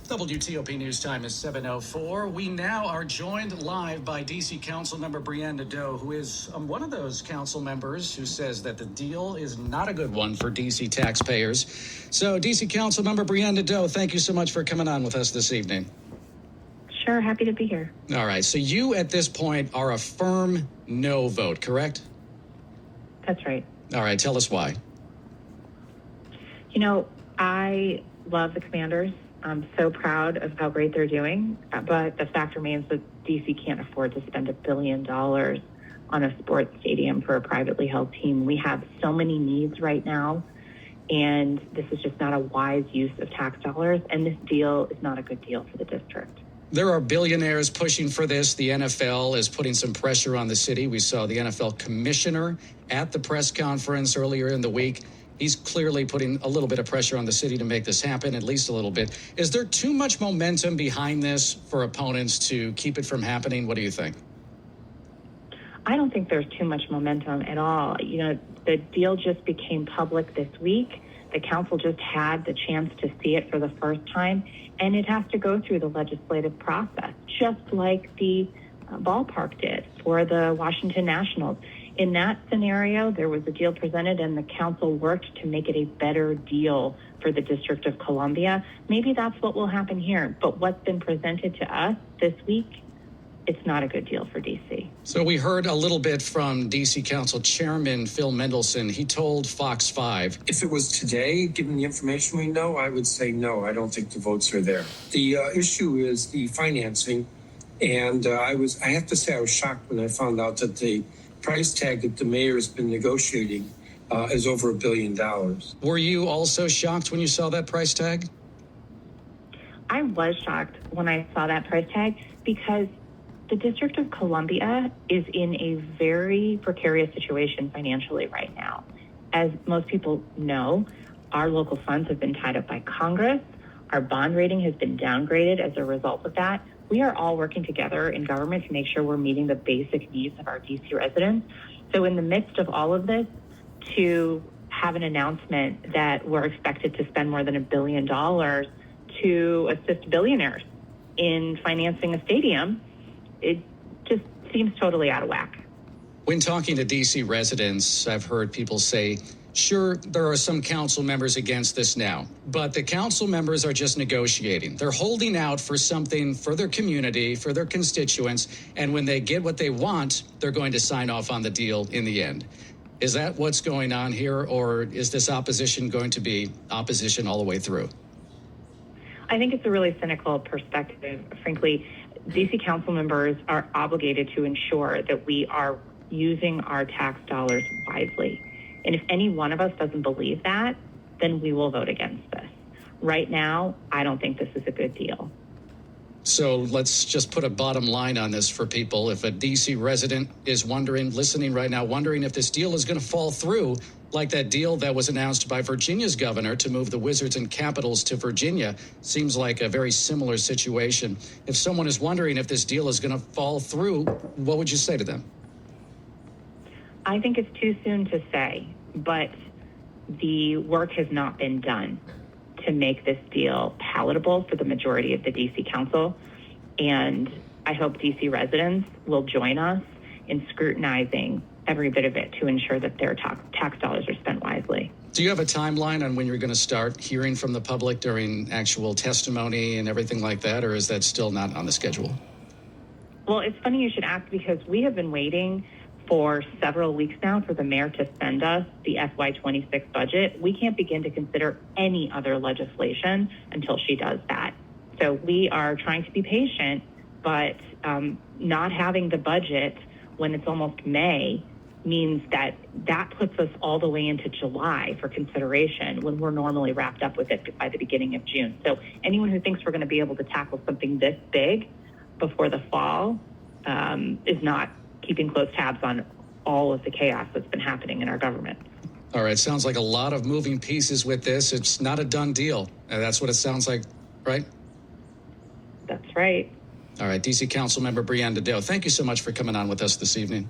WTOP News Time is 7:04. We now are joined live by D.C. Councilmember Nadeau, who is one of those council members who says that the deal is not a good one for D.C. taxpayers. So, D.C. Councilmember Nadeau, thank you so much for coming on with us this evening. Sure, happy to be here. All right, so you at this point are a firm no vote, correct? That's right. All right, tell us why. You know, I love the Commanders. I'm so proud of how great they're doing, but the fact remains that D.C. can't afford to spend $1 billion on a sports stadium for a privately held team. We have so many needs right now, and this is just not a wise use of tax dollars, and this deal is not a good deal for the district. There are billionaires pushing for this. The NFL is putting some pressure on the city. We saw the NFL commissioner at the press conference earlier in the week. He's clearly putting a little bit of pressure on the city to make this happen, at least a little bit. Is there too much momentum behind this for opponents to keep it from happening? What do you think? I don't think there's too much momentum at all. You know, the deal just became public this week. The council just had the chance to see it for the first time, and it has to go through the legislative process, just like the ballpark did for the Washington Nationals. In that scenario, there was a deal presented and the council worked to make it a better deal for the District of Columbia. Maybe that's what will happen here. But what's been presented to us this week, it's not a good deal for D.C. So we heard a little bit from D.C. Council Chairman Phil Mendelson. He told Fox 5. If it was today, given the information we know, I would say no. I don't think the votes are there. The issue is the financing. And I have to say I was shocked when I found out that the price tag that the mayor has been negotiating is over $1 billion. Were you also shocked when you saw that price tag? I was shocked when I saw that price tag because the District of Columbia is in a very precarious situation financially right now. As most people know, our local funds have been tied up by Congress. Our bond rating has been downgraded as a result of that. We are all working together in government to make sure we're meeting the basic needs of our D.C. residents. So in the midst of all of this, to have an announcement that we're expected to spend more than $1 billion to assist billionaires in financing a stadium, it just seems totally out of whack. When talking to D.C. residents, I've heard people say, sure, there are some council members against this now, but the council members are just negotiating. They're holding out for something for their community, for their constituents, and when they get what they want, they're going to sign off on the deal in the end. Is that what's going on here, or is this opposition going to be opposition all the way through? I think it's a really cynical perspective. Frankly, D.C. council members are obligated to ensure that we are using our tax dollars wisely. And if any one of us doesn't believe that, then we will vote against this. Right now, I don't think this is a good deal. So let's just put a bottom line on this for people. If a D.C. resident is wondering, listening right now, wondering if this deal is going to fall through, like that deal that was announced by Virginia's governor to move the Wizards and Capitals to Virginia, seems like a very similar situation. If someone is wondering if this deal is going to fall through, what would you say to them? I think it's too soon to say, but the work has not been done to make this deal palatable for the majority of the D.C. Council. And I hope D.C. residents will join us in scrutinizing every bit of it to ensure that their tax dollars are spent wisely. Do you have a timeline on when you're going to start hearing from the public during actual testimony and everything like that, or is that still not on the schedule? Well, it's funny you should ask because we have been waiting for several weeks now for the mayor to send us the FY26 budget. We can't begin to consider any other legislation until she does that. So we are trying to be patient, but not having the budget when it's almost May means that puts us all the way into July for consideration when we're normally wrapped up with it by the beginning of June. So anyone who thinks we're going to be able to tackle something this big before the fall is not keeping close tabs on all of the chaos that's been happening in our government. All right. Sounds like a lot of moving pieces with this. It's not a done deal. That's what it sounds like, right? That's right. All right. D.C. Councilmember Nadeau, thank you so much for coming on with us this evening.